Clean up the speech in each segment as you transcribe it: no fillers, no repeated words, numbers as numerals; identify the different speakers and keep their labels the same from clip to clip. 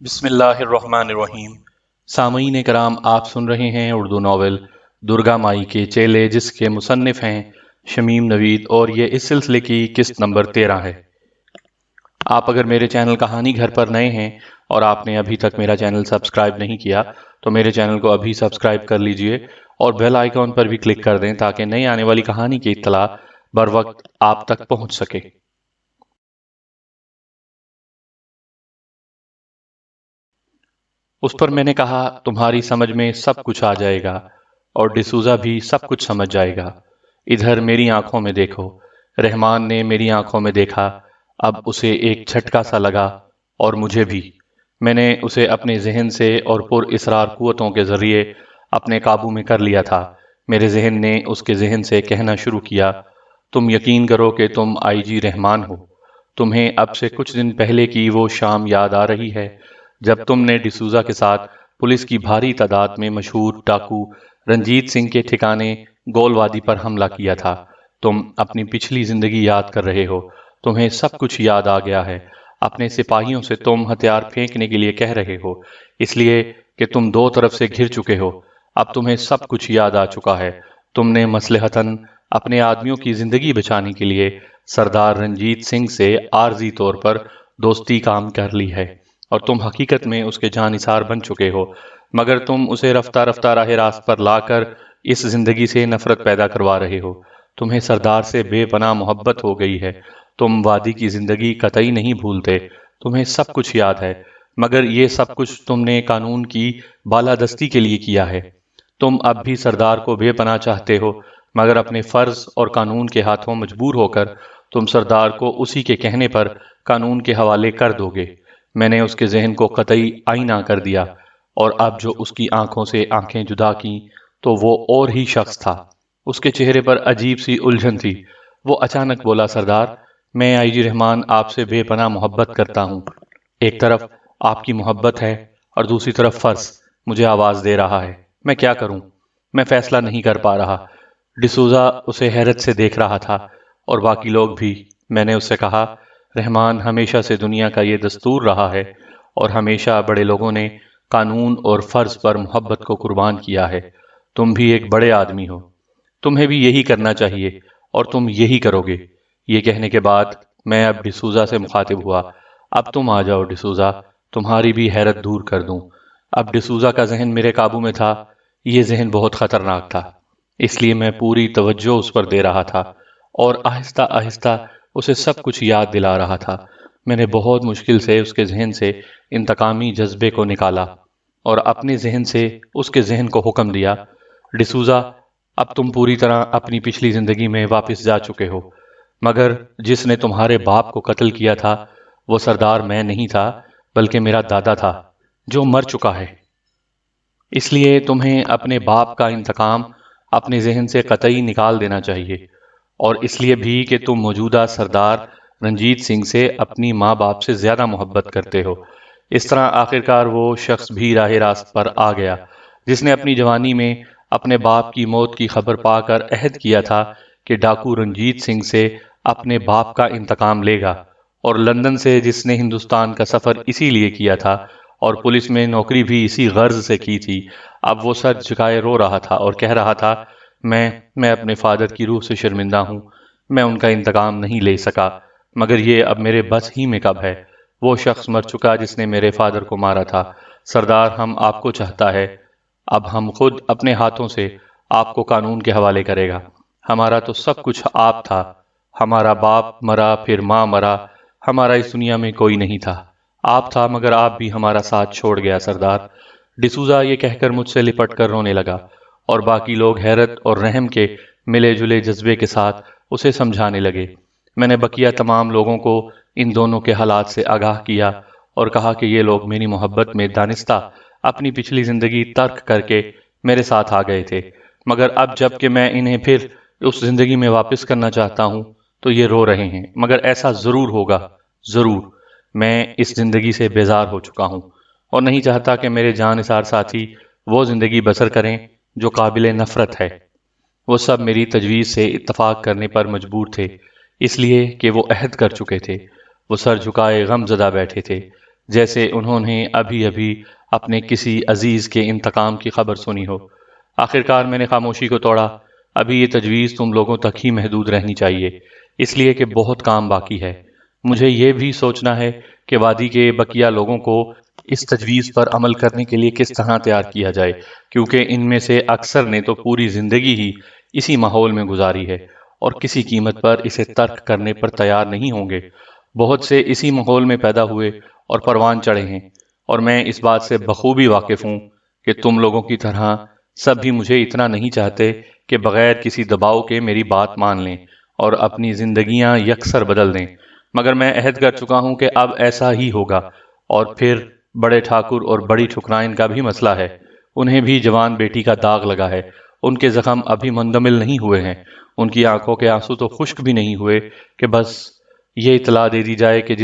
Speaker 1: بسم اللہ الرحمن الرحیم۔ سامعین کرام، آپ سن رہے ہیں اردو ناول درگا مائی کے چیلے، جس کے مصنف ہیں شمیم نوید، اور یہ اس سلسلے کی قسط نمبر 13 ہے۔ آپ اگر میرے چینل کہانی گھر پر نئے ہیں اور آپ نے ابھی تک میرا چینل سبسکرائب نہیں کیا تو میرے چینل کو ابھی سبسکرائب کر لیجئے اور بیل آئیکن پر بھی کلک کر دیں تاکہ نئی آنے والی کہانی کی اطلاع بر وقت آپ تک پہنچ سکے۔ اس پر میں نے کہا، تمہاری سمجھ میں سب کچھ آ جائے گا اور ڈسوزا بھی سب کچھ سمجھ جائے گا۔ ادھر میری آنکھوں میں دیکھو۔ رحمان نے میری آنکھوں میں دیکھا، اب اسے ایک جھٹکا سا لگا، اور مجھے بھی۔ میں نے اسے اپنے ذہن سے اور پر اسرار قوتوں کے ذریعے اپنے قابو میں کر لیا تھا۔ میرے ذہن نے اس کے ذہن سے کہنا شروع کیا، تم یقین کرو کہ تم آئی جی رحمان ہو۔ تمہیں اب سے کچھ دن پہلے کی وہ شام یاد آ رہی ہے جب تم نے ڈسوزا کے ساتھ پولیس کی بھاری تعداد میں مشہور ڈاکو رنجیت سنگھ کے ٹھکانے گول وادی پر حملہ کیا تھا۔ تم اپنی پچھلی زندگی یاد کر رہے ہو، تمہیں سب کچھ یاد آ گیا ہے۔ اپنے سپاہیوں سے تم ہتھیار پھینکنے کے لیے کہہ رہے ہو، اس لیے کہ تم دو طرف سے گھر چکے ہو۔ اب تمہیں سب کچھ یاد آ چکا ہے۔ تم نے مصلحتاً اپنے آدمیوں کی زندگی بچانے کے لیے سردار رنجیت سنگھ سے عارضی طور پر دوستی کام کر لی ہے، اور تم حقیقت میں اس کے جانثار بن چکے ہو، مگر تم اسے رفتہ رفتہ راہ راست پر لا کر اس زندگی سے نفرت پیدا کروا رہے ہو۔ تمہیں سردار سے بے پناہ محبت ہو گئی ہے۔ تم وادی کی زندگی قطعی نہیں بھولتے، تمہیں سب کچھ یاد ہے، مگر یہ سب کچھ تم نے قانون کی بالادستی کے لیے کیا ہے۔ تم اب بھی سردار کو بے پناہ چاہتے ہو، مگر اپنے فرض اور قانون کے ہاتھوں مجبور ہو کر تم سردار کو اسی کے کہنے پر قانون کے حوالے کر دو گے۔ میں نے اس کے ذہن کو قطعی آئینہ کر دیا، اور اب جو اس کی آنکھوں سے آنکھیں جدا کیں تو وہ اور ہی شخص تھا۔ اس کے چہرے پر عجیب سی الجھن تھی۔ وہ اچانک بولا، سردار، میں آئی جی رحمان آپ سے بے پناہ محبت کرتا ہوں۔ ایک طرف آپ کی محبت ہے اور دوسری طرف فرض مجھے آواز دے رہا ہے۔ میں کیا کروں؟ میں فیصلہ نہیں کر پا رہا۔ ڈسوزا اسے حیرت سے دیکھ رہا تھا، اور باقی لوگ بھی۔ میں نے اس سے کہا، رحمان، ہمیشہ سے دنیا کا یہ دستور رہا ہے، اور ہمیشہ بڑے لوگوں نے قانون اور فرض پر محبت کو قربان کیا ہے۔ تم بھی ایک بڑے آدمی ہو، تمہیں بھی یہی کرنا چاہیے، اور تم یہی کرو گے۔ یہ کہنے کے بعد میں اب ڈسوزا سے مخاطب ہوا، اب تم آ جاؤ ڈسوزا، تمہاری بھی حیرت دور کر دوں۔ اب ڈسوزا کا ذہن میرے قابو میں تھا۔ یہ ذہن بہت خطرناک تھا، اس لیے میں پوری توجہ اس پر دے رہا تھا، اور آہستہ آہستہ اسے سب کچھ یاد دلا رہا تھا۔ میں نے بہت مشکل سے اس کے ذہن سے انتقامی جذبے کو نکالا، اور اپنے ذہن سے اس کے ذہن کو حکم دیا، ڈسوزا، اب تم پوری طرح اپنی پچھلی زندگی میں واپس جا چکے ہو، مگر جس نے تمہارے باپ کو قتل کیا تھا وہ سردار میں نہیں تھا، بلکہ میرا دادا تھا، جو مر چکا ہے۔ اس لیے تمہیں اپنے باپ کا انتقام اپنے ذہن سے قطعی نکال دینا چاہیے، اور اس لیے بھی کہ تم موجودہ سردار رنجیت سنگھ سے اپنی ماں باپ سے زیادہ محبت کرتے ہو۔ اس طرح آخرکار وہ شخص بھی راہ راست پر آ گیا جس نے اپنی جوانی میں اپنے باپ کی موت کی خبر پا کر عہد کیا تھا کہ ڈاکو رنجیت سنگھ سے اپنے باپ کا انتقام لے گا، اور لندن سے جس نے ہندوستان کا سفر اسی لیے کیا تھا اور پولیس میں نوکری بھی اسی غرض سے کی تھی، اب وہ سر جھکائے رو رہا تھا اور کہہ رہا تھا، میں اپنے فادر کی روح سے شرمندہ ہوں۔ میں ان کا انتقام نہیں لے سکا، مگر یہ اب میرے بس ہی میں کب ہے۔ وہ شخص مر چکا جس نے میرے فادر کو مارا تھا۔ سردار، ہم آپ کو چاہتا ہے، اب ہم خود اپنے ہاتھوں سے آپ کو قانون کے حوالے کرے گا۔ ہمارا تو سب کچھ آپ تھا، ہمارا باپ مرا، پھر ماں مرا، ہمارا اس دنیا میں کوئی نہیں تھا۔ آپ تھا، مگر آپ بھی ہمارا ساتھ چھوڑ گیا سردار۔ ڈسوزا یہ کہہ کر مجھ سے لپٹ کر رونے لگا، اور باقی لوگ حیرت اور رحم کے ملے جلے جذبے کے ساتھ اسے سمجھانے لگے۔ میں نے بقیہ تمام لوگوں کو ان دونوں کے حالات سے آگاہ کیا اور کہا کہ یہ لوگ میری محبت میں دانستہ اپنی پچھلی زندگی ترک کر کے میرے ساتھ آ گئے تھے، مگر اب جب کہ میں انہیں پھر اس زندگی میں واپس کرنا چاہتا ہوں تو یہ رو رہے ہیں، مگر ایسا ضرور ہوگا، ضرور۔ میں اس زندگی سے بیزار ہو چکا ہوں، اور نہیں چاہتا کہ میرے جان نثار ساتھی وہ زندگی بسر کریں جو قابل نفرت ہے۔ وہ سب میری تجویز سے اتفاق کرنے پر مجبور تھے، اس لیے کہ وہ عہد کر چکے تھے۔ وہ سر جھکائے غم زدہ بیٹھے تھے۔ جیسے انہوں نے ابھی ابھی اپنے کسی عزیز کے انتقام کی خبر سنی ہو۔ آخرکار میں نے خاموشی کو توڑا، ابھی یہ تجویز تم لوگوں تک ہی محدود رہنی چاہیے، اس لیے کہ بہت کام باقی ہے۔ مجھے یہ بھی سوچنا ہے کہ وادی کے بقیہ لوگوں کو اس تجویز پر عمل کرنے کے لیے کس طرح تیار کیا جائے، کیونکہ ان میں سے اکثر نے تو پوری زندگی ہی اسی ماحول میں گزاری ہے اور کسی قیمت پر اسے ترک کرنے پر تیار نہیں ہوں گے۔ بہت سے اسی ماحول میں پیدا ہوئے اور پروان چڑھے ہیں، اور میں اس بات سے بخوبی واقف ہوں کہ تم لوگوں کی طرح سب بھی مجھے اتنا نہیں چاہتے کہ بغیر کسی دباؤ کے میری بات مان لیں اور اپنی زندگیاں یکسر بدل دیں، مگر میں عہد کر چکا ہوں کہ اب ایسا ہی ہوگا۔ اور پھر بڑے ٹھاکر اور بڑی ٹھکرائن کا بھی مسئلہ ہے، انہیں بھی جوان بیٹی کا داغ لگا ہے، ان کے زخم ابھی مندمل نہیں ہوئے ہیں، ان کی آنکھوں کے آنسو تو خشک بھی نہیں ہوئے کہ بس یہ اطلاع دے دی جائے کہ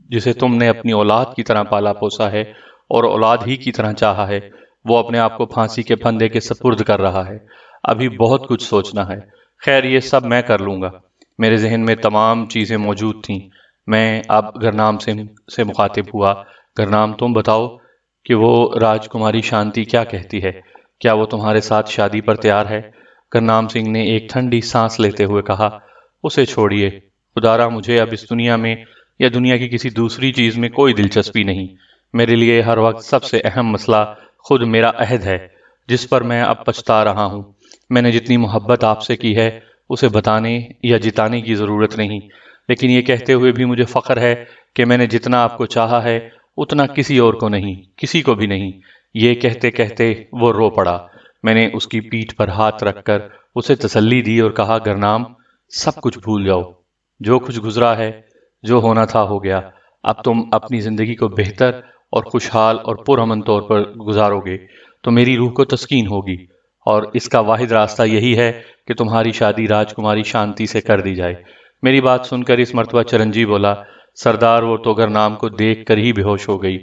Speaker 1: جسے تم نے اپنی اولاد کی طرح پالا پوسا ہے اور اولاد ہی کی طرح چاہا ہے، وہ اپنے آپ کو پھانسی کے پھندے کے سپرد کر رہا ہے۔ ابھی بہت کچھ سوچنا ہے، خیر یہ سب میں کر لوں گا۔ میرے ذہن میں تمام چیزیں موجود تھیں۔ میں اب گرنام سے مخاطب ہوا، گرنام تم بتاؤ کہ وہ راجکماری شانتی کیا کہتی ہے، کیا وہ تمہارے ساتھ شادی پر تیار ہے؟ گرنام سنگھ نے ایک ٹھنڈی سانس لیتے ہوئے کہا، اسے چھوڑیے، خدارا مجھے اب اس دنیا میں یا دنیا کی کسی دوسری چیز میں کوئی دلچسپی نہیں۔ میرے لیے ہر وقت سب سے اہم مسئلہ خود میرا عہد ہے، جس پر میں اب پچھتا رہا ہوں۔ میں نے جتنی محبت آپ سے کی ہے اسے بتانے یا جتانے کی ضرورت نہیں، لیکن یہ کہتے ہوئے بھی مجھے فخر ہے کہ میں نے جتنا آپ کو چاہا ہے اتنا کسی اور کو نہیں، کسی کو بھی نہیں۔ یہ کہتے کہتے وہ رو پڑا۔ میں نے اس کی پیٹھ پر ہاتھ رکھ کر اسے تسلی دی اور کہا، گرنام سب کچھ بھول جاؤ، جو کچھ گزرا ہے، جو ہونا تھا ہو گیا۔ اب تم اپنی زندگی کو بہتر اور خوشحال اور پرامن طور پر گزارو گے تو میری روح کو تسکین ہوگی، اور اس کا واحد راستہ یہی ہے کہ تمہاری شادی راجکماری شانتی سے کر دی جائے۔ میری بات سن کر اس مرتبہ چرنجی بولا، سردار وہ تو گرنام کو دیکھ کر ہی بے ہوش ہو گئی۔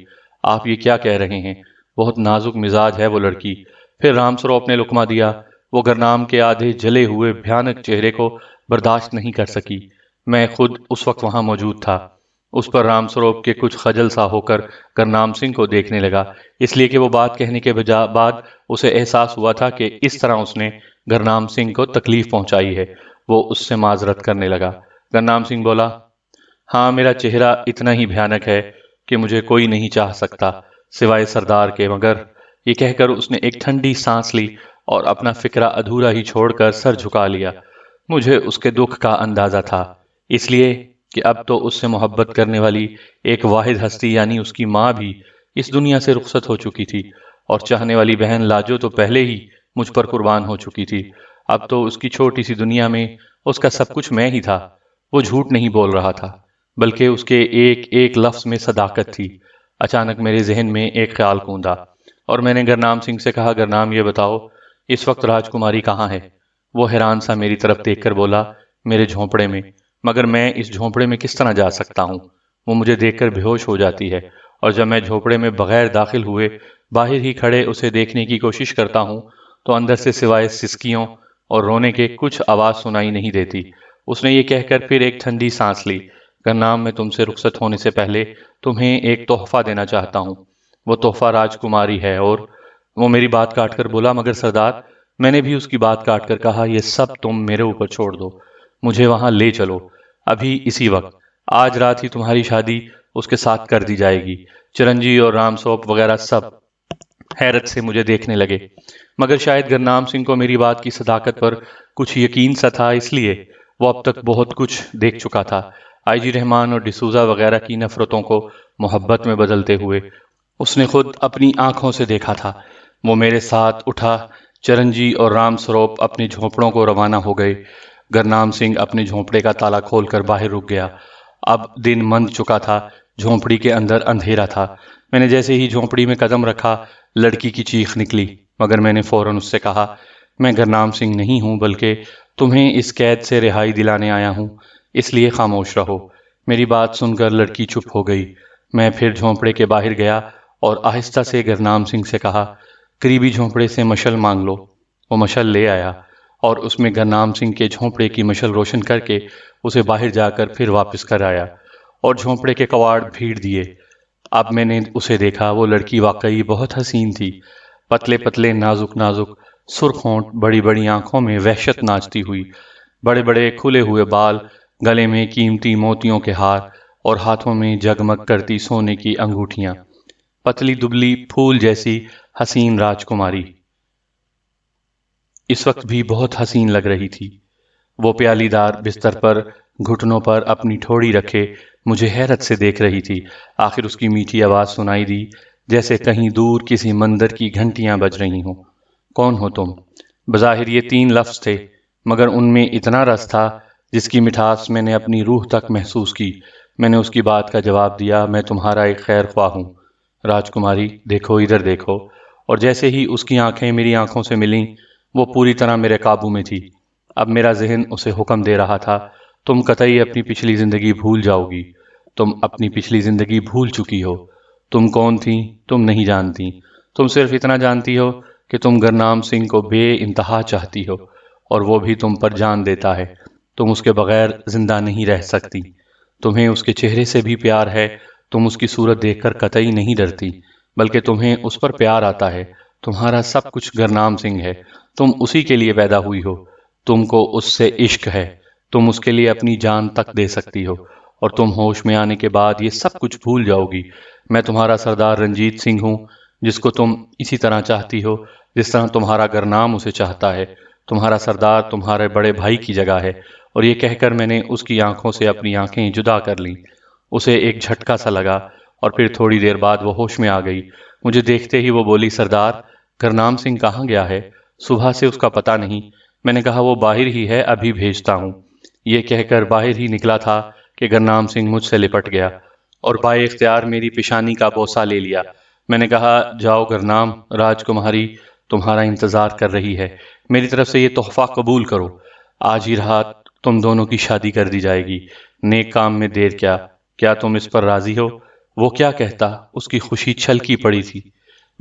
Speaker 1: آپ یہ کیا کہہ رہے ہیں؟ بہت نازک مزاج ہے وہ لڑکی۔ پھر رام سروپ نے لقمہ دیا۔ وہ گرنام کے آدھے جلے ہوئے بھیانک چہرے کو برداشت نہیں کر سکی۔ میں خود اس وقت وہاں موجود تھا۔ اس پر رام سروپ کے کچھ خجل سا ہو کر گرنام سنگھ کو دیکھنے لگا، اس لیے کہ وہ بات کہنے کے بعد اسے احساس ہوا تھا کہ اس طرح اس نے گرنام سنگھ کو تکلیف پہنچائی ہے۔ وہ اس سے معذرت کرنے لگا۔ گرنام سنگھ بولا، ہاں میرا چہرہ اتنا ہی بھیانک ہے کہ مجھے کوئی نہیں چاہ سکتا سوائے سردار کے، مگر یہ کہہ کر اس نے ایک ٹھنڈی سانس لی اور اپنا فکرہ ادھورا ہی چھوڑ کر سر جھکا لیا۔ مجھے اس کے دکھ کا اندازہ تھا، اس لیے کہ اب تو اس سے محبت کرنے والی ایک واحد ہستی یعنی اس کی ماں بھی اس دنیا سے رخصت ہو چکی تھی، اور چاہنے والی بہن لاجو تو پہلے ہی مجھ پر قربان ہو چکی تھی۔ اب تو اس کی چھوٹی سی دنیا میں اس کا سب کچھ میں ہی تھا۔ وہ جھوٹ نہیں بول رہا تھا، بلکہ اس کے ایک ایک لفظ میں صداقت تھی۔ اچانک میرے ذہن میں ایک خیال کوندا اور میں نے گرنام سنگھ سے کہا، گرنام یہ بتاؤ اس وقت راجکماری کہاں ہے؟ وہ حیران سا میری طرف دیکھ کر بولا، میرے جھونپڑے میں۔ مگر میں اس جھونپڑے میں کس طرح جا سکتا ہوں؟ وہ مجھے دیکھ کر بے ہوش ہو جاتی ہے، اور جب میں جھونپڑے میں بغیر داخل ہوئے باہر ہی کھڑے اسے دیکھنے کی کوشش کرتا ہوں تو اندر سے سوائے سسکیوں اور رونے کے کچھ آواز سنائی نہیں دیتی۔ اس نے یہ کہہ کر پھر ایک ٹھنڈی سانس لی، گرنام میں تم سے رخصت ہونے سے پہلے تمہیں ایک تحفہ دینا چاہتا ہوں۔ وہ تحفہ راجکماری ہے۔ اور وہ میری بات کاٹ کر بولا، مگر سردار، میں نے بھی اس کی بات کاٹ کر کہا، یہ سب تم میرے اوپر چھوڑ دو، مجھے وہاں لے چلو، ابھی اسی وقت، آج رات ہی تمہاری شادی اس کے ساتھ کر دی جائے گی۔ چرنجی اور رام سوپ وغیرہ سب حیرت سے مجھے دیکھنے لگے، مگر شاید گرنام سنگھ کو میری بات کی صداقت پر کچھ یقین سا تھا، اس لیے وہ اب تک بہت کچھ دیکھ چکا تھا، آئی جی رحمان اور ڈسوزا وغیرہ کی نفرتوں کو محبت میں بدلتے ہوئے اس نے خود اپنی آنکھوں سے دیکھا تھا۔ وہ میرے ساتھ اٹھا، چرنجی اور رام سروپ اپنے جھونپڑوں کو روانہ ہو گئے۔ گرنام سنگھ اپنے جھونپڑے کا تالا کھول کر باہر رک گیا۔ اب دن مند چکا تھا، جھونپڑی کے اندر اندھیرا تھا۔ میں نے جیسے ہی جھونپڑی میں قدم رکھا، لڑکی کی چیخ نکلی، مگر میں نے فوراً اس سے کہا، میں گرنام سنگھ نہیں ہوں، بلکہ تمہیں اس قید سے رہائی دلانے آیا ہوں، اس لیے خاموش رہو۔ میری بات سن کر لڑکی چپ ہو گئی۔ میں پھر جھونپڑے کے باہر گیا اور آہستہ سے گرنام سنگھ سے کہا، قریبی جھونپڑے سے مشل مانگ لو۔ وہ مشل لے آیا اور اس میں گرنام سنگھ کے جھونپڑے کی مشل روشن کر کے اسے باہر جا کر پھر واپس کر آیا اور جھونپڑے کے کواڑ بھیڑ دیے۔ اب میں نے اسے دیکھا، وہ لڑکی واقعی بہت حسین تھی، پتلے پتلے نازک نازک سرخ ہونٹ، بڑی بڑی آنکھوں میں وحشت ناچتی ہوئی، بڑے بڑے کھلے ہوئے بال، گلے میں قیمتی موتیوں کے ہار، اور ہاتھوں میں جگمگ کرتی سونے کی انگوٹھیاں، پتلی دبلی پھول جیسی حسین راجکماری اس وقت بھی بہت حسین لگ رہی تھی۔ وہ پیالی دار بستر پر گھٹنوں پر اپنی ٹھوڑی رکھے مجھے حیرت سے دیکھ رہی تھی۔ آخر اس کی میٹھی آواز سنائی دی، جیسے کہیں دور کسی مندر کی گھنٹیاں بج رہی ہوں۔ کون ہو تم؟ بظاہر یہ 3 لفظ تھے، مگر ان میں اتنا رس تھا جس کی مٹھاس میں نے اپنی روح تک محسوس کی۔ میں نے اس کی بات کا جواب دیا، میں تمہارا ایک خیر خواہ ہوں۔ راجکماری، دیکھو ادھر دیکھو۔ اور جیسے ہی اس کی آنکھیں میری آنکھوں سے ملیں، وہ پوری طرح میرے قابو میں تھی۔ اب میرا ذہن اسے حکم دے رہا تھا، تم قطعی اپنی پچھلی زندگی بھول جاؤ گی۔ تم اپنی پچھلی زندگی بھول چکی ہو۔ تم کون تھیں تم نہیں جانتی۔ تم صرف اتنا جانتی ہو کہ تم گرنام سنگھ کو بے انتہا چاہتی ہو، اور وہ بھی تم پر جان دیتا ہے۔ تم اس کے بغیر زندہ نہیں رہ سکتی۔ تمہیں اس کے چہرے سے بھی پیار ہے، تم اس کی صورت دیکھ کر قطعی نہیں ڈرتی، بلکہ تمہیں اس پر پیار آتا ہے۔ تمہارا سب کچھ گرنام سنگھ ہے، تم اسی کے لیے پیدا ہوئی ہو۔ تم کو اس سے عشق ہے، تم اس کے لیے اپنی جان تک دے سکتی ہو، اور تم ہوش میں آنے کے بعد یہ سب کچھ بھول جاؤ گی۔ میں تمہارا سردار رنجیت سنگھ ہوں، جس کو تم اسی طرح چاہتی ہو جس طرح تمہارا گرنام اسے چاہتا ہے۔ تمہارا سردار تمہارے بڑے بھائی کی جگہ ہے۔ اور یہ کہہ کر میں نے اس کی آنکھوں سے اپنی آنکھیں جدا کر لیں۔ اسے ایک جھٹکا سا لگا، اور پھر تھوڑی دیر بعد وہ ہوش میں آ گئی۔ مجھے دیکھتے ہی وہ بولی، سردار، گرنام سنگھ کہاں گیا ہے؟ صبح سے اس کا پتہ نہیں۔ میں نے کہا، وہ باہر ہی ہے، ابھی بھیجتا ہوں۔ یہ کہہ کر باہر ہی نکلا تھا کہ گرنام سنگھ مجھ سے لپٹ گیا اور بائے اختیار میری پیشانی کا بوسہ لے لیا۔ میں نے کہا، جاؤ گرنام، راجکماری تمہارا انتظار کر رہی ہے۔ میری طرف سے یہ تحفہ قبول کرو۔ آج ہی رات تم دونوں کی شادی کر دی جائے گی۔ نیک کام میں دیر کیا؟ کیا تم اس پر راضی ہو؟ وہ کیا کہتا، اس کی خوشی چھلکی پڑی تھی۔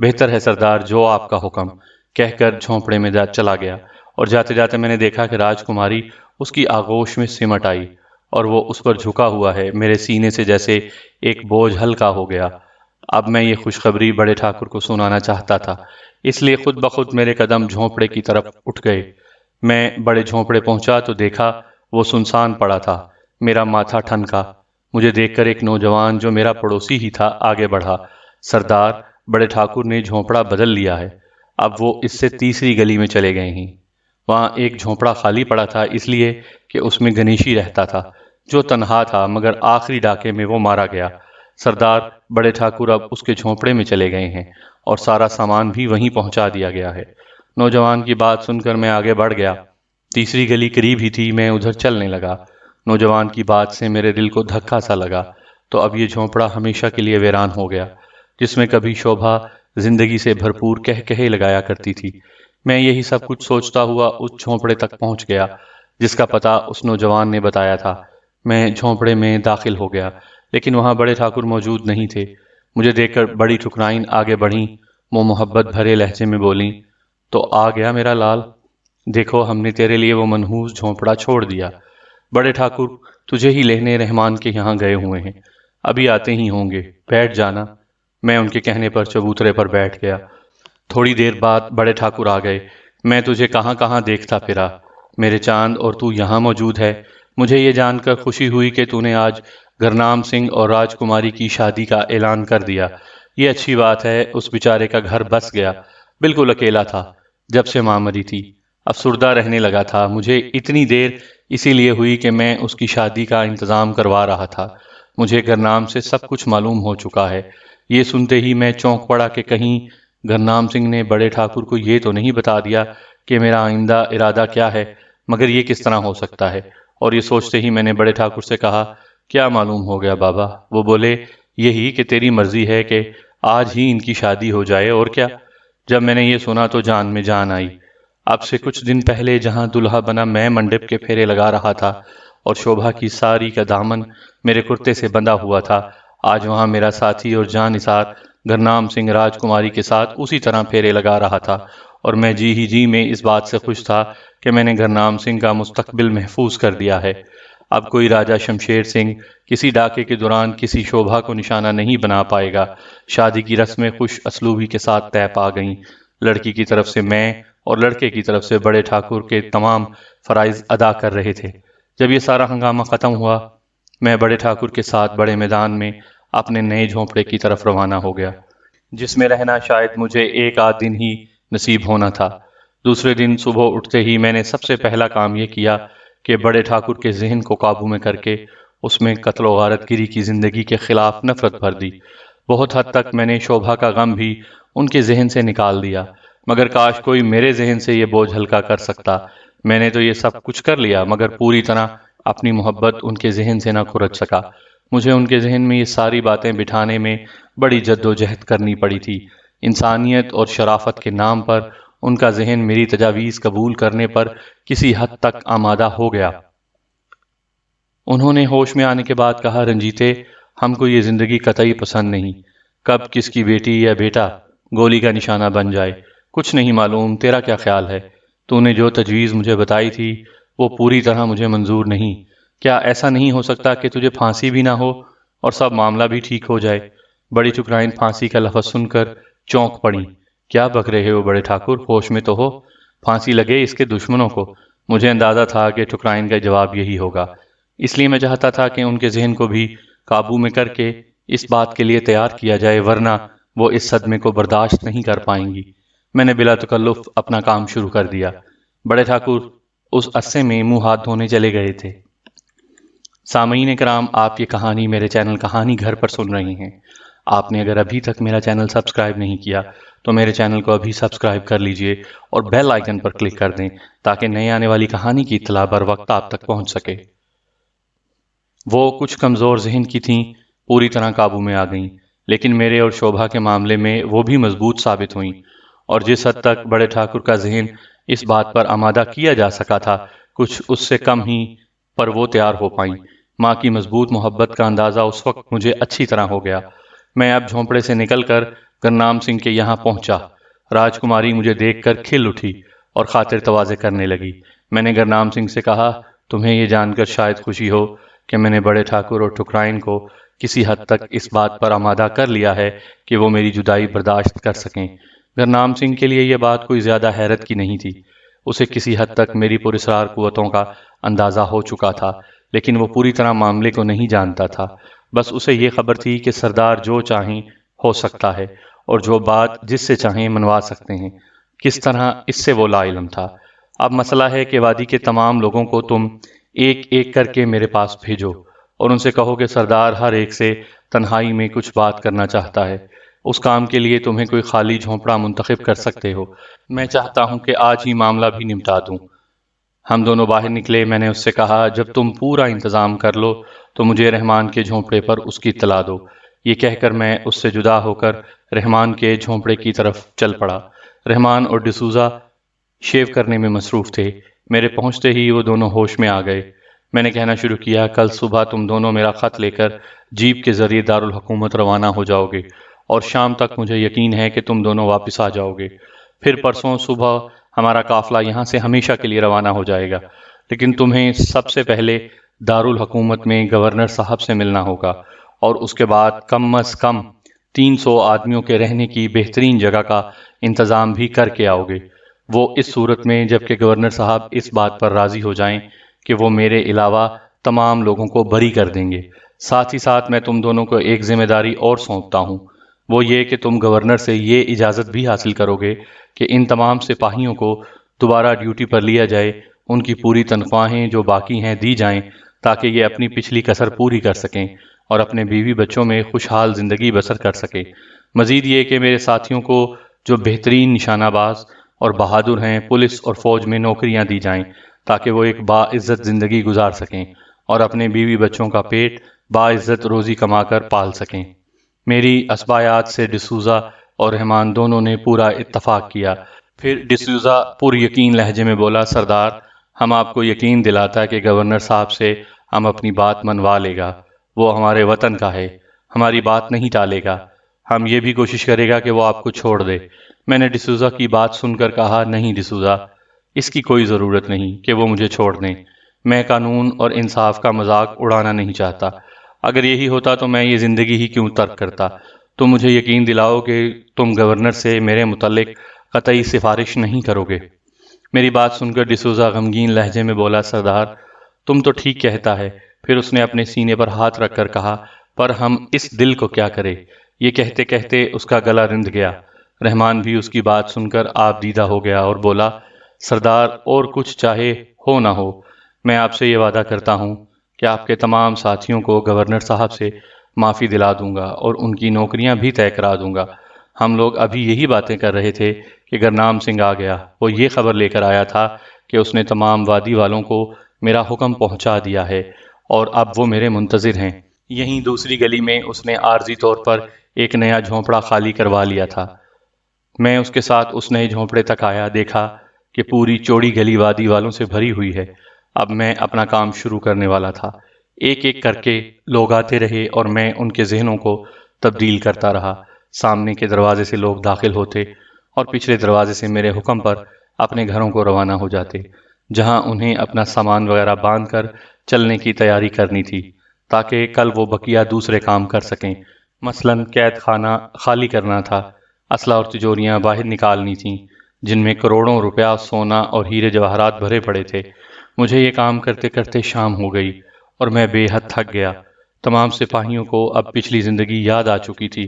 Speaker 1: بہتر ہے سردار، جو آپ کا حکم، کہہ کر جھونپڑے میں چلا گیا۔ اور جاتے جاتے میں نے دیکھا کہ راجکماری اس کی آغوش میں سمٹ آئی، اور وہ اس پر جھکا ہوا ہے، میرے سینے سے جیسے ایک بوجھ ہلکا ہو گیا۔ اب میں یہ خوشخبری بڑے ٹھاکر کو سنانا چاہتا تھا، اس لیے خود بخود میرے قدم جھونپڑے کی طرف اٹھ گئے۔ میں بڑے جھونپڑے پہنچا تو دیکھا وہ سنسان پڑا تھا۔ میرا ماتھا ٹھنکا۔ مجھے دیکھ کر ایک نوجوان جو میرا پڑوسی ہی تھا آگے بڑھا۔ سردار، بڑے ٹھاکر نے جھونپڑا بدل لیا ہے، اب وہ اس سے تیسری گلی میں چلے گئے ہیں۔ وہاں ایک جھونپڑا خالی پڑا تھا، اس لیے کہ اس میں گنیشی رہتا تھا، جو تنہا تھا، مگر آخری ڈاکے میں وہ مارا گیا۔ سردار، بڑے ٹھاکر اب اس کے جھونپڑے میں چلے گئے ہیں، اور سارا سامان بھی وہیں پہنچا دیا گیا ہے۔ نوجوان کی بات سن کر میں آگے بڑھ گیا۔ تیسری گلی قریب ہی تھی، میں ادھر چلنے لگا۔ نوجوان کی بات سے میرے دل کو دھکا سا لگا۔ تو اب یہ جھونپڑا ہمیشہ کے لیے ویران ہو گیا، جس میں کبھی شوبھا زندگی سے بھرپور کہے لگایا کرتی تھی۔ میں یہی سب کچھ سوچتا ہوا اس جھونپڑے تک پہنچ گیا جس کا پتہ اس نوجوان نے بتایا تھا۔ میں جھونپڑے میں داخل ہو گیا، لیکن وہاں بڑے ٹھاکر موجود نہیں تھے۔ مجھے دیکھ کر بڑی ٹھکرائن آگے بڑھیں، وہ محبت بھرے لہجے میں بولیں، تو آ گیا میرا لال؟ دیکھو، ہم نے تیرے لیے وہ منحوس جھونپڑا چھوڑ دیا۔ بڑے ٹھاکر تجھے ہی لینے رحمان کے یہاں گئے ہوئے ہیں، ابھی آتے ہی ہوں گے، بیٹھ جانا۔ میں ان کے کہنے پر چبوترے پر بیٹھ گیا۔ تھوڑی دیر بعد بڑے ٹھاکر آ گئے۔ میں تجھے کہاں کہاں دیکھتا پھرا میرے چاند، اور تو یہاں موجود ہے۔ مجھے یہ جان کر خوشی ہوئی کہ تو نے آج گرنام سنگھ اور راجکماری کی شادی کا اعلان کر دیا۔ یہ اچھی بات ہے، اس بیچارے کا گھر بس گیا۔ بالکل اکیلا تھا جب سے ماں مری تھی، افسردہ رہنے لگا تھا۔ مجھے اتنی دیر اسی لیے ہوئی کہ میں اس کی شادی کا انتظام کروا رہا تھا۔ مجھے گرنام سے سب کچھ معلوم ہو چکا ہے۔ یہ سنتے ہی میں چونک پڑا کہ کہیں گرنام سنگھ نے بڑے ٹھاکر کو یہ تو نہیں بتا دیا کہ میرا آئندہ ارادہ کیا ہے، مگر یہ کس طرح ہو سکتا ہے؟ اور یہ سوچتے ہی میں نے بڑے ٹھاکر سے کہا، کیا معلوم ہو گیا بابا؟ وہ بولے، یہی کہ تیری مرضی ہے کہ آج ہی ان کی شادی ہو جائے، اور کیا؟ جب میں نے یہ سنا تو جان میں جان آئی۔ اب سے کچھ دن پہلے جہاں دلہا بنا میں منڈپ کے پھیرے لگا رہا تھا اور شوبھا کی ساری کا دامن میرے کرتے سے بندھا ہوا تھا، آج وہاں میرا ساتھی اور جان نثار گرنام سنگھ راجکماری کے ساتھ اسی طرح پھیرے لگا رہا تھا، اور میں جی میں اس بات سے خوش تھا کہ میں نے گرنام سنگھ کا مستقبل محفوظ کر دیا ہے۔ اب کوئی راجہ شمشیر سنگھ کسی ڈاکے کے دوران کسی شوبھا کو نشانہ نہیں بنا پائے گا۔ شادی کی رسمیں خوش اسلوبی کے ساتھ طے پا گئیں۔ لڑکی کی طرف سے میں اور لڑکے کی طرف سے بڑے ٹھاکر کے تمام فرائض ادا کر رہے تھے۔ جب یہ سارا ہنگامہ ختم ہوا، میں بڑے ٹھاکر کے ساتھ بڑے میدان میں اپنے نئے جھونپڑے کی طرف روانہ ہو گیا، جس میں رہنا شاید مجھے ایک آدھ دن ہی نصیب ہونا تھا۔ دوسرے دن صبح اٹھتے ہی میں نے سب سے پہلا کام یہ کیا کہ بڑے ٹھاکر کے ذہن کو قابو میں کر کے اس میں قتل و غارت گری کی زندگی کے خلاف نفرت بھر دی۔ بہت حد تک میں نے شوبھا کا غم بھی ان کے ذہن سے نکال دیا، مگر کاش کوئی میرے ذہن سے یہ بوجھ ہلکا کر سکتا۔ میں نے تو یہ سب کچھ کر لیا، مگر پوری طرح اپنی محبت ان کے ذہن سے نہ کھرچ سکا۔ مجھے ان کے ذہن میں یہ ساری باتیں بٹھانے میں بڑی جد و جہد کرنی پڑی تھی۔ انسانیت اور شرافت کے نام پر ان کا ذہن میری تجاویز قبول کرنے پر کسی حد تک آمادہ ہو گیا۔ انہوں نے ہوش میں آنے کے بعد کہا، رنجیتے، ہم کو یہ زندگی قطعی پسند نہیں۔ کب کس کی بیٹی یا بیٹا گولی کا نشانہ بن جائے کچھ نہیں معلوم۔ تیرا کیا خیال ہے؟ تو نے جو تجویز مجھے بتائی تھی وہ پوری طرح مجھے منظور نہیں۔ کیا ایسا نہیں ہو سکتا کہ تجھے پھانسی بھی نہ ہو اور سب معاملہ بھی ٹھیک ہو جائے؟ بڑی ٹھکرائن پھانسی کا لفظ سن کر چونک پڑی۔ کیا بک رہے ہو بڑے ٹھاکر، ہوش میں تو ہو؟ پھانسی لگے اس کے دشمنوں کو۔ مجھے اندازہ تھا کہ ٹھکرائن کا جواب یہی ہوگا، اس لیے میں چاہتا تھا کہ ان کے ذہن کو بھی قابو میں کر کے اس بات کے لیے تیار کیا جائے، ورنہ وہ اس صدمے کو برداشت نہیں کر پائیں گی۔ میں نے بلا تکلف اپنا کام شروع کر دیا۔ بڑے ٹھاکر اس عرصے میں منہ ہاتھ دھونے چلے گئے تھے۔ سامعین کرام، آپ یہ کہانی میرے چینل کہانی گھر پر سن رہے ہیں۔ آپ نے اگر ابھی تک میرا چینل سبسکرائب نہیں کیا تو میرے چینل کو ابھی سبسکرائب کر لیجئے اور بیل آئیکن پر کلک کر دیں تاکہ نئے آنے والی کہانی کی اطلاع بر وقت آپ تک پہنچ سکے۔ وہ کچھ کمزور ذہن کی تھیں، پوری طرح قابو میں آ گئیں، لیکن میرے اور شوبھا کے معاملے میں وہ بھی مضبوط ثابت ہوئیں، اور جس حد تک بڑے ٹھاکر کا ذہن اس بات پر آمادہ کیا جا سکا تھا، کچھ اس سے کم ہی پر وہ تیار ہو پائیں۔ ماں کی مضبوط محبت کا اندازہ اس وقت مجھے اچھی طرح ہو گیا۔ میں اب جھونپڑے سے نکل کر گرنام سنگھ کے یہاں پہنچا۔ راجکماری مجھے دیکھ کر کھل اٹھی اور خاطر تواضع کرنے لگی۔ میں نے گرنام سنگھ سے کہا، تمہیں یہ جان کر شاید خوشی ہو کہ میں نے بڑے ٹھاکر اور ٹھکرائن کو کسی حد تک اس بات پر آمادہ کر لیا ہے کہ وہ میری جدائی برداشت کر سکیں۔ گرنام سنگھ کے لیے یہ بات کوئی زیادہ حیرت کی نہیں تھی۔ اسے کسی حد تک میری پراسرار قوتوں کا اندازہ ہو چکا تھا، لیکن وہ پوری طرح معاملے کو نہیں جانتا تھا۔ بس اسے یہ خبر تھی کہ سردار جو چاہیں ہو سکتا ہے اور جو بات جس سے چاہیں منوا سکتے ہیں۔ کس طرح، اس سے وہ لا علم تھا۔ اب مسئلہ ہے کہ وادی کے تمام لوگوں کو تم ایک ایک کر کے میرے پاس بھیجو اور ان سے کہو کہ سردار ہر ایک سے تنہائی میں کچھ بات کرنا چاہتا ہے۔ اس کام کے لیے تمہیں کوئی خالی جھونپڑا منتخب کر سکتے ہو۔ میں چاہتا ہوں کہ آج ہی معاملہ بھی نمٹا دوں۔ ہم دونوں باہر نکلے۔ میں نے اس سے کہا، جب تم پورا انتظام کر لو تو مجھے رحمان کے جھونپڑے پر اس کی اطلاع دو۔ یہ کہہ کر میں اس سے جدا ہو کر رحمان کے جھونپڑے کی طرف چل پڑا۔ رحمان اور ڈسوزا شیو کرنے میں مصروف تھے۔ میرے پہنچتے ہی وہ دونوں ہوش میں آ گئے۔ میں نے کہنا شروع کیا، کل صبح تم دونوں میرا خط لے کر جیپ کے ذریعے دارالحکومت روانہ ہو جاؤ گے اور شام تک مجھے یقین ہے کہ تم دونوں واپس آ جاؤ گے۔ پھر پرسوں صبح ہمارا قافلہ یہاں سے ہمیشہ کے لیے روانہ ہو جائے گا، لیکن تمہیں سب سے پہلے دارالحکومت میں گورنر صاحب سے ملنا ہوگا اور اس کے بعد کم از کم 300 آدمیوں کے رہنے کی بہترین جگہ کا انتظام بھی کر کے آؤ گے۔ وہ اس صورت میں جب کہ گورنر صاحب اس بات پر راضی ہو جائیں کہ وہ میرے علاوہ تمام لوگوں کو بری کر دیں گے۔ ساتھ ہی ساتھ میں تم دونوں کو ایک ذمہ داری اور سونپتا ہوں، وہ یہ کہ تم گورنر سے یہ اجازت بھی حاصل کرو گے کہ ان تمام سپاہیوں کو دوبارہ ڈیوٹی پر لیا جائے، ان کی پوری تنخواہیں جو باقی ہیں دی جائیں تاکہ یہ اپنی پچھلی کسر پوری کر سکیں اور اپنے بیوی بچوں میں خوشحال زندگی بسر کر سکیں۔ مزید یہ کہ میرے ساتھیوں کو جو بہترین نشانہ باز اور بہادر ہیں پولیس اور فوج میں نوکریاں دی جائیں تاکہ وہ ایک باعزت زندگی گزار سکیں اور اپنے بیوی بچوں کا پیٹ باعزت روزی کما کر پال سکیں۔ میری اسبایات سے ڈسوزا اور رحمان دونوں نے پورا اتفاق کیا۔ پھر ڈسوزا پر یقین لہجے میں بولا، سردار، ہم آپ کو یقین دلاتا ہے کہ گورنر صاحب سے ہم اپنی بات منوا لے گا۔ وہ ہمارے وطن کا ہے، ہماری بات نہیں ٹالے گا۔ ہم یہ بھی کوشش کرے گا کہ وہ آپ کو چھوڑ دے۔ میں نے ڈسوزا کی بات سن کر کہا، نہیں ڈسوزا، اس کی کوئی ضرورت نہیں کہ وہ مجھے چھوڑ دیں۔ میں قانون اور انصاف کا مذاق اڑانا نہیں چاہتا۔ اگر یہی ہوتا تو میں یہ زندگی ہی کیوں ترک کرتا؟ تم مجھے یقین دلاؤ کہ تم گورنر سے میرے متعلق قطعی سفارش نہیں کرو گے۔ میری بات سن کر ڈسوزا غمگین لہجے میں بولا، سردار تم تو ٹھیک کہتا ہے۔ پھر اس نے اپنے سینے پر ہاتھ رکھ کر کہا، پر ہم اس دل کو کیا کرے؟ یہ کہتے کہتے اس کا گلا رند گیا۔ رحمان بھی اس کی بات سن کر آپ دیدہ ہو گیا اور بولا، سردار اور کچھ چاہے ہو نہ ہو، میں آپ سے یہ وعدہ کرتا ہوں کہ آپ کے تمام ساتھیوں کو گورنر صاحب سے معافی دلا دوں گا اور ان کی نوکریاں بھی طے کرا دوں گا۔ ہم لوگ ابھی یہی باتیں کر رہے تھے کہ گرنام سنگھ آ گیا۔ وہ یہ خبر لے کر آیا تھا کہ اس نے تمام وادی والوں کو میرا حکم پہنچا دیا ہے اور اب وہ میرے منتظر ہیں۔ یہیں دوسری گلی میں اس نے عارضی طور پر ایک نیا جھونپڑا خالی کروا لیا تھا۔ میں اس کے ساتھ اس نئے جھونپڑے تک آیا، دیکھا کہ پوری چوڑی گلی وادی والوں سے بھری ہوئی ہے۔ اب میں اپنا کام شروع کرنے والا تھا۔ ایک ایک کر کے لوگ آتے رہے اور میں ان کے ذہنوں کو تبدیل کرتا رہا۔ سامنے کے دروازے سے لوگ داخل ہوتے اور پچھلے دروازے سے میرے حکم پر اپنے گھروں کو روانہ ہو جاتے، جہاں انہیں اپنا سامان وغیرہ باندھ کر چلنے کی تیاری کرنی تھی تاکہ کل وہ بقیہ دوسرے کام کر سکیں۔ مثلاً قید خانہ خالی کرنا تھا، اسلحہ اور تجوریاں باہر نکالنی تھیں جن میں کروڑوں روپیہ سونا اور ہیرے جواہرات بھرے پڑے تھے۔ مجھے یہ کام کرتے کرتے شام ہو گئی اور میں بے حد تھک گیا۔ تمام سپاہیوں کو اب پچھلی زندگی یاد آ چکی تھی،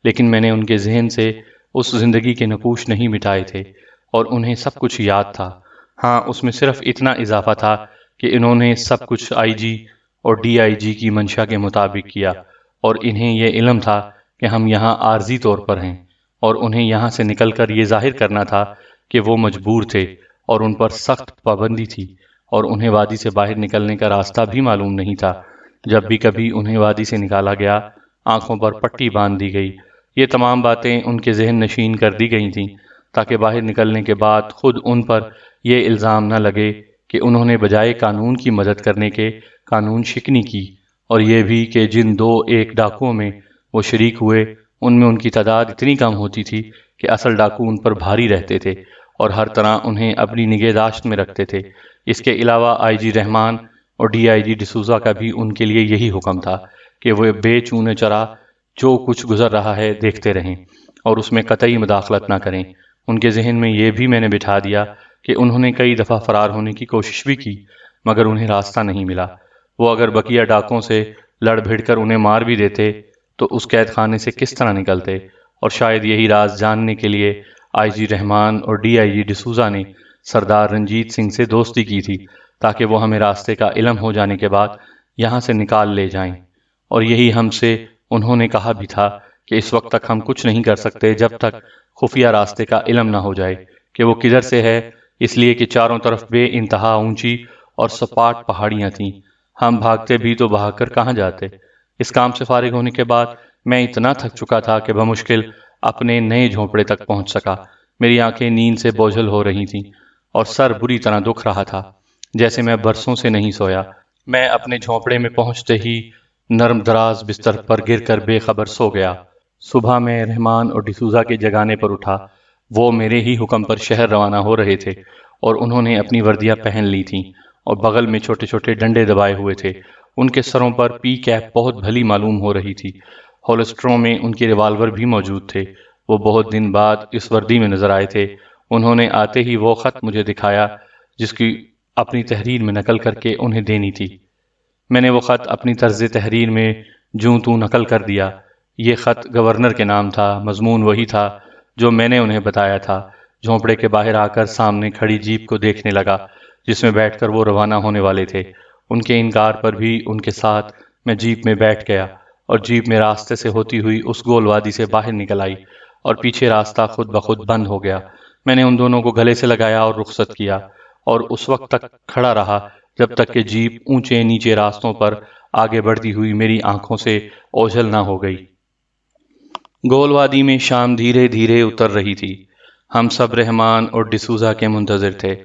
Speaker 1: لیکن میں نے ان کے ذہن سے اس زندگی کے نقوش نہیں مٹائے تھے اور انہیں سب کچھ یاد تھا۔ ہاں، اس میں صرف اتنا اضافہ تھا کہ انہوں نے سب کچھ آئی جی اور ڈی آئی جی کی منشا کے مطابق کیا، اور انہیں یہ علم تھا کہ ہم یہاں عارضی طور پر ہیں، اور انہیں یہاں سے نکل کر یہ ظاہر کرنا تھا کہ وہ مجبور تھے اور ان پر سخت پابندی تھی، اور انہیں وادی سے باہر نکلنے کا راستہ بھی معلوم نہیں تھا۔ جب بھی کبھی انہیں وادی سے نکالا گیا، آنکھوں پر پٹی باندھ دی گئی۔ یہ تمام باتیں ان کے ذہن نشین کر دی گئی تھیں تاکہ باہر نکلنے کے بعد خود ان پر یہ الزام نہ لگے کہ انہوں نے بجائے قانون کی مدد کرنے کے قانون شکنی کی، اور یہ بھی کہ جن دو ایک ڈاکوؤں میں وہ شریک ہوئے ان میں ان کی تعداد اتنی کم ہوتی تھی کہ اصل ڈاکو ان پر بھاری رہتے تھے اور ہر طرح انہیں اپنی نگہداشت میں رکھتے تھے۔ اس کے علاوہ آئی جی رحمان اور ڈی آئی جی ڈسوزا کا بھی ان کے لیے یہی حکم تھا کہ وہ بے چونے چرا جو کچھ گزر رہا ہے دیکھتے رہیں اور اس میں قطعی مداخلت نہ کریں۔ ان کے ذہن میں یہ بھی میں نے بٹھا دیا کہ انہوں نے کئی دفعہ فرار ہونے کی کوشش بھی کی، مگر انہیں راستہ نہیں ملا۔ وہ اگر بقیہ ڈاکوں سے لڑ بھڑ کر انہیں مار بھی دیتے تو اس قید خانے سے کس طرح نکلتے، اور شاید یہی راز جاننے کے لیے آئی جی رحمان اور ڈی آئی جی ڈسوزا نے سردار رنجیت سنگھ سے دوستی کی تھی تاکہ وہ ہمیں راستے کا علم ہو جانے کے بعد یہاں سے نکال لے جائیں، اور یہی ہم سے انہوں نے کہا بھی تھا کہ اس وقت تک ہم کچھ نہیں کر سکتے جب تک خفیہ راستے کا علم نہ ہو جائے کہ وہ کدھر سے ہے، اس لیے کہ چاروں طرف بے انتہا اونچی اور سپاٹ پہاڑیاں تھیں۔ ہم بھاگتے بھی تو بھاگ کر کہاں جاتے؟ اس کام سے فارغ ہونے کے بعد میں اتنا تھک چکا تھا کہ بمشکل اپنے نئے جھونپڑے تک پہنچ سکا۔ میری آنکھیں نیند سے بوجھل ہو رہی تھیں اور سر بری طرح دکھ رہا تھا، جیسے میں برسوں سے نہیں سویا۔ میں اپنے جھونپڑے میں پہنچتے ہی نرم دراز بستر پر گر کر بے خبر سو گیا۔ صبح میں رحمان اور ڈسوزا کے جگانے پر اٹھا۔ وہ میرے ہی حکم پر شہر روانہ ہو رہے تھے اور انہوں نے اپنی وردیاں پہن لی تھیں اور بغل میں چھوٹے چھوٹے ڈنڈے دبائے ہوئے تھے۔ ان کے سروں پر پی کیپ بہت بھلی معلوم ہو رہی تھی۔ ہولسٹروں میں ان کے ریوالور بھی موجود تھے۔ وہ بہت دن بعد اس وردی میں نظر آئے تھے۔ انہوں نے آتے ہی وہ خط مجھے دکھایا جس کی اپنی تحریر میں نقل کر کے انہیں دینی تھی۔ میں نے وہ خط اپنی طرز تحریر میں جوں توں نقل کر دیا۔ یہ خط گورنر کے نام تھا۔ مضمون وہی تھا جو میں نے انہیں بتایا تھا۔ جھونپڑے کے باہر آ کر سامنے کھڑی جیپ کو دیکھنے لگا جس میں بیٹھ کر وہ روانہ ہونے والے تھے۔ ان کے انکار پر بھی ان کے ساتھ میں جیپ میں بیٹھ گیا اور جیپ میں راستے سے ہوتی ہوئی اس گول وادی سے باہر نکل آئی اور پیچھے راستہ خود بخود بند ہو گیا۔ میں نے ان دونوں کو گلے سے لگایا اور رخصت کیا اور اس وقت تک کھڑا رہا جب تک کہ جیپ اونچے نیچے راستوں پر آگے بڑھتی ہوئی میری آنکھوں سے اوجھل نہ ہو گئی۔ گول وادی میں شام دھیرے دھیرے اتر رہی تھی۔ ہم سب رحمان اور ڈسوزا کے منتظر تھے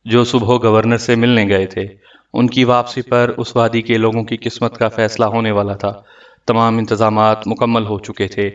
Speaker 1: جو صبح گورنر سے ملنے گئے تھے۔ ان کی واپسی پر اس وادی کے لوگوں کی قسمت کا فیصلہ ہونے والا تھا۔ تمام انتظامات مکمل ہو چکے تھے۔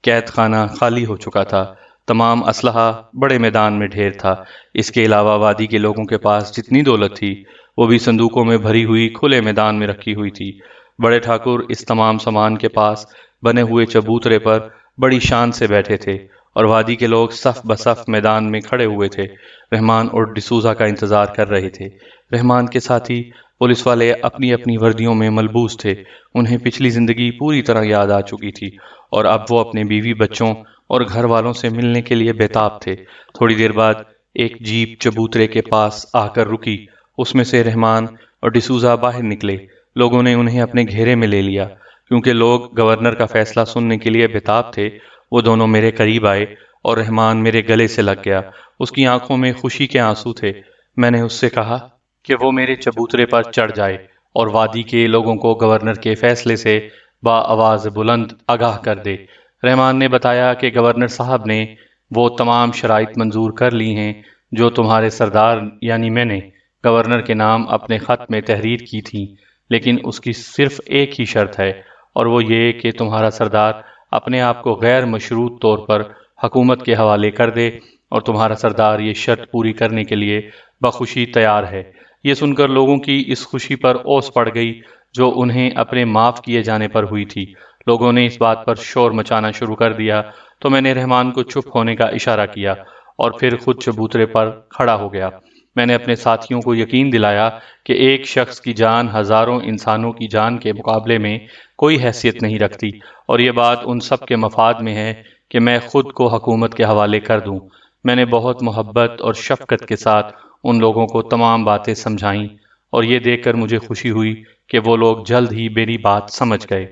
Speaker 1: قید خانہ خالی ہو چکا تھا۔ تمام اسلحہ بڑے میدان میں ڈھیر تھا۔ اس کے علاوہ وادی کے لوگوں کے پاس جتنی دولت تھی وہ بھی صندوقوں میں بھری ہوئی کھلے میدان میں رکھی ہوئی تھی۔ بڑے ٹھاکر اس تمام سامان کے پاس بنے ہوئے چبوترے پر بڑی شان سے بیٹھے تھے اور وادی کے لوگ صف بصف میدان میں کھڑے ہوئے تھے، رحمان اور ڈسوزا کا انتظار کر رہے تھے۔ رحمان کے ساتھی پولیس والے اپنی اپنی وردیوں میں ملبوس تھے، انہیں پچھلی زندگی پوری طرح یاد آ چکی تھی اور اب وہ اپنے بیوی بچوں اور گھر والوں سے ملنے کے لیے بےتاب تھے۔ تھوڑی دیر بعد ایک جیپ چبوترے کے پاس آ کر رکی، اس میں سے رحمان اور ڈسوزا باہر نکلے۔ لوگوں نے انہیں اپنے گھیرے میں لے لیا۔ کیونکہ لوگ گورنر کا فیصلہ سننے کے لیے بےتاب تھے، وہ دونوں میرے قریب آئے اور رحمان میرے گلے سے لگ گیا۔ اس کی آنکھوں میں خوشی کے آنسو تھے۔ میں نے اس سے کہا کہ وہ میرے چبوترے پر چڑھ جائے اور وادی کے لوگوں کو گورنر کے فیصلے سے آواز بلند آگاہ کر دے۔ رحمان نے بتایا کہ گورنر صاحب نے وہ تمام شرائط منظور کر لی ہیں جو تمہارے سردار یعنی میں نے گورنر کے نام اپنے خط میں تحریر کی تھی، لیکن اس کی صرف ایک ہی شرط ہے، اور وہ یہ کہ تمہارا سردار اپنے آپ کو غیر مشروط طور پر حکومت کے حوالے کر دے، اور تمہارا سردار یہ شرط پوری کرنے کے لیے بخوشی تیار ہے۔ یہ سن کر لوگوں کی اس خوشی پر اوس پڑ گئی جو انہیں اپنے معاف کیے جانے پر ہوئی تھی۔ لوگوں نے اس بات پر شور مچانا شروع کر دیا تو میں نے رحمان کو چپ ہونے کا اشارہ کیا اور پھر خود چبوترے پر کھڑا ہو گیا۔ میں نے اپنے ساتھیوں کو یقین دلایا کہ ایک شخص کی جان ہزاروں انسانوں کی جان کے مقابلے میں کوئی حیثیت نہیں رکھتی، اور یہ بات ان سب کے مفاد میں ہے کہ میں خود کو حکومت کے حوالے کر دوں۔ میں نے بہت محبت اور شفقت کے ساتھ ان لوگوں کو تمام باتیں سمجھائیں، اور یہ دیکھ کر مجھے خوشی ہوئی کہ وہ لوگ جلد ہی میری بات سمجھ گئے۔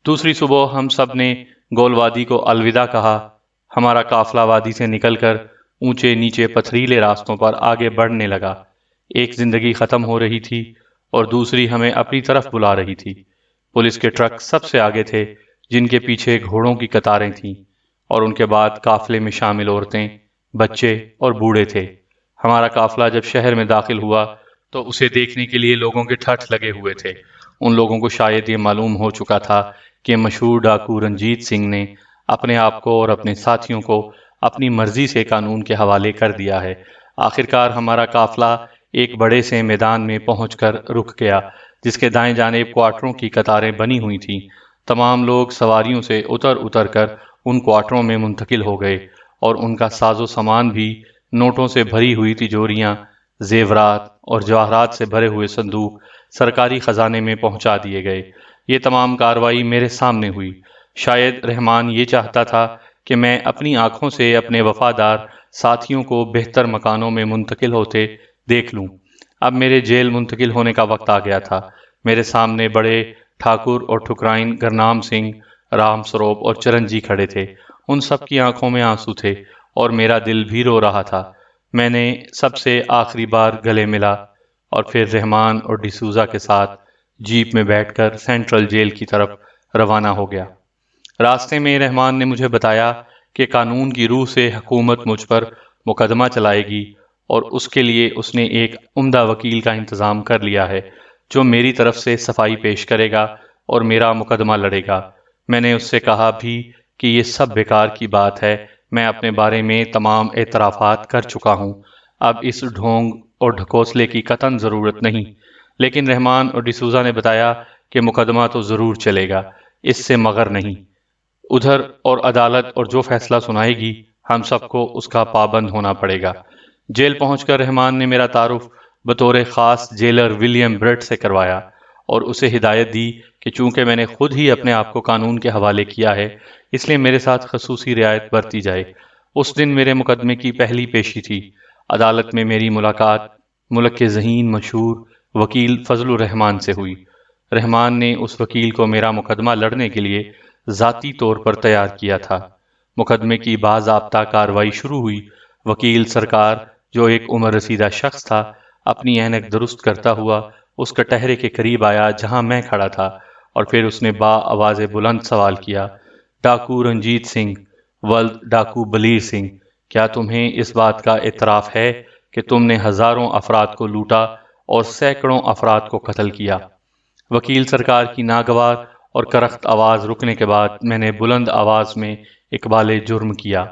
Speaker 1: دوسری صبح ہم سب نے گول وادی کو الوداع کہا۔ ہمارا قافلہ وادی سے نکل کر اونچے نیچے پتھریلے راستوں پر آگے بڑھنے لگا۔ ایک زندگی ختم ہو رہی تھی اور دوسری ہمیں اپنی طرف بلا رہی تھی۔ پولیس کے ٹرک سب سے آگے تھے، جن کے پیچھے گھوڑوں کی قطاریں تھیں، اور ان کے بعد قافلے میں شامل عورتیں، بچے اور بوڑھے تھے۔ ہمارا قافلہ جب شہر میں داخل ہوا تو اسے دیکھنے کے لیے لوگوں کے ٹھٹھ لگے ہوئے تھے۔ ان لوگوں کو شاید یہ معلوم ہو چکا تھا کہ مشہور ڈاکو رنجیت سنگھ نے اپنے آپ کو اور اپنے ساتھیوں کو اپنی مرضی سے قانون کے حوالے کر دیا ہے۔ آخرکار ہمارا قافلہ ایک بڑے سے میدان میں پہنچ کر رک گیا، جس کے دائیں جانب کوارٹروں کی قطاریں بنی ہوئی تھیں۔ تمام لوگ سواریوں سے اتر اتر کر ان کوارٹروں میں منتقل ہو گئے، اور ان کا ساز و سامان بھی، نوٹوں سے بھری ہوئی تجوریاں، زیورات اور جواہرات سے بھرے ہوئے صندوق سرکاری خزانے میں پہنچا دیے گئے۔ یہ تمام کارروائی میرے سامنے ہوئی۔ شاید رحمان یہ چاہتا تھا کہ میں اپنی آنکھوں سے اپنے وفادار ساتھیوں کو بہتر مکانوں میں منتقل ہوتے دیکھ لوں۔ اب میرے جیل منتقل ہونے کا وقت آ گیا تھا۔ میرے سامنے بڑے ٹھاکر اور ٹھکرائن گرنام سنگھ، رام سروپ اور چرنجی کھڑے تھے۔ ان سب کی آنکھوں میں آنسو تھے اور میرا دل بھی رو رہا تھا۔ میں نے سب سے آخری بار گلے ملا اور پھر رحمان اور ڈسوزا کے ساتھ جیپ میں بیٹھ کر سینٹرل جیل کی طرف روانہ ہو گیا۔ راستے میں رحمان نے مجھے بتایا کہ قانون کی روح سے حکومت مجھ پر مقدمہ چلائے گی، اور اس کے لیے اس نے ایک عمدہ وکیل کا انتظام کر لیا ہے جو میری طرف سے صفائی پیش کرے گا اور میرا مقدمہ لڑے گا۔ میں نے اس سے کہا بھی کہ یہ سب بیکار کی بات ہے، میں اپنے بارے میں تمام اعترافات کر چکا ہوں، اب اس ڈھونگ اور ڈھکوسلے کی قطعاً ضرورت نہیں۔ لیکن رحمان اور ڈسوزا نے بتایا کہ مقدمہ تو ضرور چلے گا، اس سے مگر نہیں۔ ادھر اور عدالت اور جو فیصلہ سنائے گی ہم سب کو اس کا پابند ہونا پڑے گا۔ جیل پہنچ کر رحمان نے میرا تعارف بطور خاص جیلر ولیم برٹ سے کروایا اور اسے ہدایت دی کہ چونکہ میں نے خود ہی اپنے آپ کو قانون کے حوالے کیا ہے، اس لیے میرے ساتھ خصوصی رعایت برتی جائے۔ اس دن میرے مقدمے کی پہلی پیشی تھی۔ عدالت میں میری ملاقات ملک کے ذہین مشہور وکیل فضل الرحمان سے ہوئی۔ رحمان نے اس وکیل کو میرا مقدمہ لڑنے کے لیے ذاتی طور پر تیار کیا تھا۔ مقدمے کی باضابطہ کاروائی شروع ہوئی۔ وکیل سرکار، جو ایک عمر رسیدہ شخص تھا، اپنی اینک درست کرتا ہوا اس کٹہرے کے قریب آیا جہاں میں کھڑا تھا، اور پھر اس نے آواز بلند سوال کیا، ڈاکو رنجیت سنگھ ولد ڈاکو بلیر سنگھ، کیا تمہیں اس بات کا اعتراف ہے کہ تم نے ہزاروں افراد کو لوٹا اور سینکڑوں افراد کو قتل کیا؟ وکیل سرکار کی ناگوار اور کرخت آواز رکنے کے بعد میں نے بلند آواز میں اقبال جرم کیا۔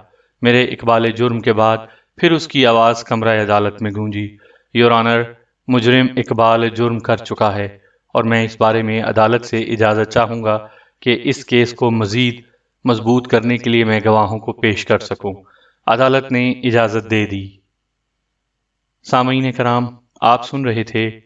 Speaker 1: میرے اقبال جرم کے بعد پھر اس کی آواز کمرہ عدالت میں گونجی، یور آنر، مجرم اقبال جرم کر چکا ہے اور میں اس بارے میں عدالت سے اجازت چاہوں گا کہ اس کیس کو مزید مضبوط کرنے کے لیے میں گواہوں کو پیش کر سکوں۔ عدالت نے اجازت دے دی۔ سامعین کرام، آپ سن رہے تھے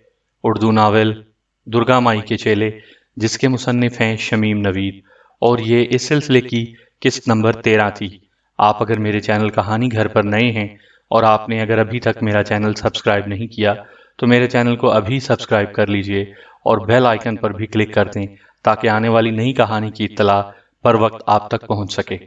Speaker 1: اردو ناول درگا مائی کے چیلے، جس کے مصنف ہیں شمیم نوید، اور یہ اس سلسلے کی قسط نمبر 13 تھی۔ آپ اگر میرے چینل کہانی گھر پر نئے ہیں اور آپ نے اگر ابھی تک میرا چینل سبسکرائب نہیں کیا تو میرے چینل کو ابھی سبسکرائب کر لیجئے اور بیل آئیکن پر بھی کلک کر دیں تاکہ آنے والی نئی کہانی کی اطلاع پر وقت آپ تک پہنچ سکے۔